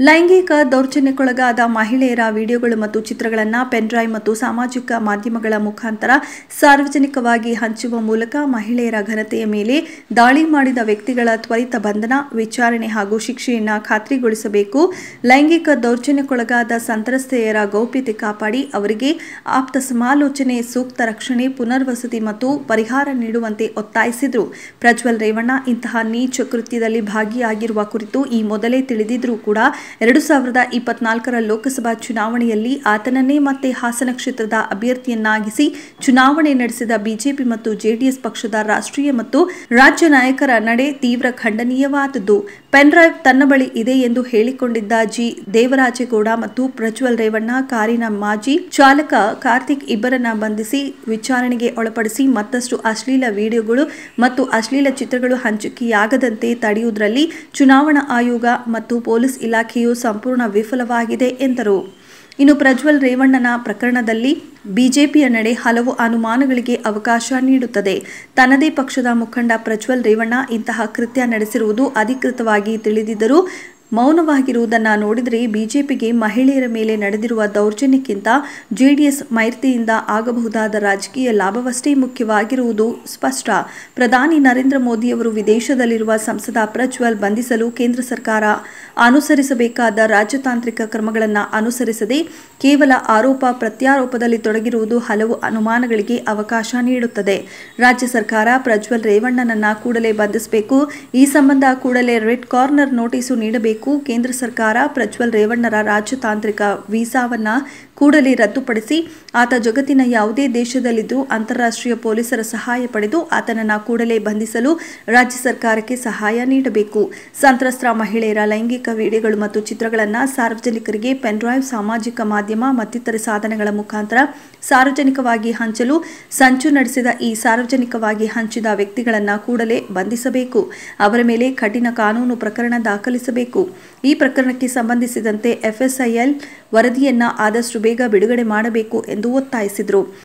ಲೈಂಗಿಕ ದೌರ್ಜನ್ಯಕ್ಕೊಳಗಾದ ಮಹಿಳೆಯರ ವಿಡಿಯೋಗಳು ಮತ್ತು ಚಿತ್ರಗಳನ್ನು ಪೆನ್ಡ್ರೈವ್ ಮತ್ತು ಸಾಮಾಜಿಕ ಮಾಧ್ಯಮಗಳ ಮುಖಾಂತರ ಸಾರ್ವಜನಿಕವಾಗಿ ಹಂಚುವ ಮೂಲಕ ಮಹಿಳೆಯರ ಘನತೆಯ ಮೇಲೆ ದಾಳಿ ಮಾಡಿದ ವ್ಯಕ್ತಿಗಳ ತ್ವರಿತ ಬಂಧನ, ವಿಚಾರಣೆ ಹಾಗೂ ಶಿಕ್ಷೆಯನ್ನು ಖಾತ್ರಿಗೊಳಿಸಬೇಕು. ಲೈಂಗಿಕ ದೌರ್ಜನ್ಯಕ್ಕೊಳಗಾದ ಸಂತ್ರಸ್ತೆಯರ ಗೌಪ್ಯತೆ ಕಾಪಾಡಿ ಅವರಿಗೆ ಆಪ್ತ ಸಮಾಲೋಚನೆ, ಸೂಕ್ತ ರಕ್ಷಣೆ, ಪುನರ್ವಸತಿ ಮತ್ತು ಪರಿಹಾರ ನೀಡುವಂತೆ ಒತ್ತಾಯಿಸಿದರು. ಪ್ರಜ್ವಲ್ ರೇವಣ್ಣ ಇಂತಹ ನೀಚ ಕೃತ್ಯದಲ್ಲಿ ಭಾಗಿಯಾಗಿರುವ ಕುರಿತು ಈ ಮೊದಲೇ ತಿಳಿದಿದ್ದರೂ ಕೂಡ 2024ರ ಲೋಕಸಭಾ ಚುನಾವಣೆಯಲ್ಲಿ ಆತನನ್ನೇ ಮತ್ತೆ ಹಾಸನ ಕ್ಷೇತ್ರದ ಅಭ್ಯರ್ಥಿಯನ್ನಾಗಿಸಿ ಚುನಾವಣೆ ನಡೆಸಿದ ಬಿಜೆಪಿ ಮತ್ತು ಜೆಡಿಎಸ್ ಪಕ್ಷದ ರಾಷ್ಟ್ರೀಯ ಮತ್ತು ರಾಜ್ಯ ನಾಯಕರ ನಡೆ ತೀವ್ರ ಖಂಡನೀಯವಾದದ್ದು. ಪೆನ್ಡ್ರೈವ್ ತನ್ನ ಬಳಿ ಇದೆ ಎಂದು ಹೇಳಿಕೊಂಡಿದ್ದ ಜಿ. ದೇವರಾಜೇಗೌಡ ಮತ್ತು ಪ್ರಜ್ವಲ್ ರೇವಣ್ಣ ಕಾರಿನ ಮಾಜಿ ಚಾಲಕ ಕಾರ್ತಿಕ್ ಇಬ್ಬರನ್ನ ಬಂಧಿಸಿ ವಿಚಾರಣೆಗೆ ಒಳಪಡಿಸಿ ಮತ್ತಷ್ಟು ಅಶ್ಲೀಲ ವಿಡಿಯೋಗಳು ಮತ್ತು ಅಶ್ಲೀಲ ಚಿತ್ರಗಳು ಹಂಚಿಕೆಯಾಗದಂತೆ ತಡೆಯುವುದರಲ್ಲಿ ಚುನಾವಣಾ ಆಯೋಗ ಮತ್ತು ಪೊಲೀಸ್ ಇಲಾಖೆಯು ಸಂಪೂರ್ಣ ವಿಫಲವಾಗಿದೆ ಎಂದರು. ಇನ್ನು ಪ್ರಜ್ವಲ್ ರೇವಣ್ಣನ ಪ್ರಕರಣದಲ್ಲಿ ಬಿಜೆಪಿಯ ನಡೆ ಹಲವು ಅನುಮಾನಗಳಿಗೆ ಅವಕಾಶ ನೀಡುತ್ತದೆ. ತನ್ನದೇ ಪಕ್ಷದ ಮುಖಂಡ ಪ್ರಜ್ವಲ್ ರೇವಣ್ಣ ಇಂತಹ ಕೃತ್ಯ ನಡೆಸಿರುವುದು ಅಧಿಕೃತವಾಗಿ ತಿಳಿದಿದ್ದರೂ ಮೌನವಾಗಿರುವುದನ್ನು ನೋಡಿದರೆ ಬಿಜೆಪಿಗೆ ಮಹಿಳೆಯರ ಮೇಲೆ ನಡೆದಿರುವ ದೌರ್ಜನ್ಯಕ್ಕಿಂತ ಜೆಡಿಎಸ್ ಮೈತ್ರಿಯಿಂದ ಆಗಬಹುದಾದ ರಾಜಕೀಯ ಲಾಭವಷ್ಟೇ ಮುಖ್ಯವಾಗಿರುವುದು ಸ್ಪಷ್ಟ. ಪ್ರಧಾನಿ ನರೇಂದ್ರ ಮೋದಿಯವರು ವಿದೇಶದಲ್ಲಿರುವ ಸಂಸದ ಪ್ರಜ್ವಲ್ ಬಂಧಿಸಲು ಕೇಂದ್ರ ಸರ್ಕಾರ ಅನುಸರಿಸಬೇಕಾದ ರಾಜತಾಂತ್ರಿಕ ಕ್ರಮಗಳನ್ನು ಅನುಸರಿಸದೆ ಕೇವಲ ಆರೋಪ ಪ್ರತ್ಯಾರೋಪದಲ್ಲಿ ತೊಡಗಿರುವುದು ಹಲವು ಅನುಮಾನಗಳಿಗೆ ಅವಕಾಶ ನೀಡುತ್ತದೆ. ರಾಜ್ಯ ಸರ್ಕಾರ ಪ್ರಜ್ವಲ್ ರೇವಣ್ಣನನ್ನ ಕೂಡಲೇ ಬಂಧಿಸಬೇಕು. ಈ ಸಂಬಂಧ ಕೂಡಲೇ ರೆಡ್ ಕಾರ್ನರ್ ನೋಟಿಸು ನೀಡಬೇಕು. ಕೇಂದ್ರ ಸರ್ಕಾರ ಪ್ರಜ್ವಲ್ ರೇವಣ್ಣರ ರಾಜತಾಂತ್ರಿಕ ವೀಸಾವನ್ನ ಕೂಡಲೇ ರದ್ದುಪಡಿಸಿ ಆತ ಜಗತ್ತಿನ ಯಾವುದೇ ದೇಶದಲ್ಲಿದ್ದು ಅಂತಾರಾಷ್ಟ್ರೀಯ ಪೊಲೀಸರ ಸಹಾಯ ಪಡೆದು ಆತನನ್ನು ಕೂಡಲೇ ಬಂಧಿಸಲು ರಾಜ್ಯ ಸರ್ಕಾರಕ್ಕೆ ಸಹಾಯ ನೀಡಬೇಕು. ಸಂತ್ರಸ್ತ ಮಹಿಳೆಯರ ಲೈಂಗಿಕ ವಿಡಿಯೋಗಳು ಮತ್ತು ಚಿತ್ರಗಳನ್ನು ಸಾರ್ವಜನಿಕರಿಗೆ ಪೆನ್ಡ್ರೈವ್, ಸಾಮಾಜಿಕ ಮಾಧ್ಯಮ ಮತ್ತಿತರ ಸಾಧನಗಳ ಮುಖಾಂತರ ಸಾರ್ವಜನಿಕವಾಗಿ ಹಂಚಲು ಸಂಚು ನಡೆಸಿದ ಈ ಸಾರ್ವಜನಿಕವಾಗಿ ಹಂಚಿದ ವ್ಯಕ್ತಿಗಳನ್ನು ಕೂಡಲೇ ಬಂಧಿಸಬೇಕು. ಅವರ ಮೇಲೆ ಕಠಿಣ ಕಾನೂನು ಪ್ರಕರಣ ದಾಖಲಿಸಬೇಕು. ಈ ಪ್ರಕರಣಕ್ಕೆ ಸಂಬಂಧಿಸಿದಂತೆ FSIL ವರದಿಯನ್ನ ಆದಷ್ಟು ಬೇಗ ಬಿಡುಗಡೆ ಮಾಡಬೇಕು ಎಂದು ಒತ್ತಾಯಿಸಿದರು.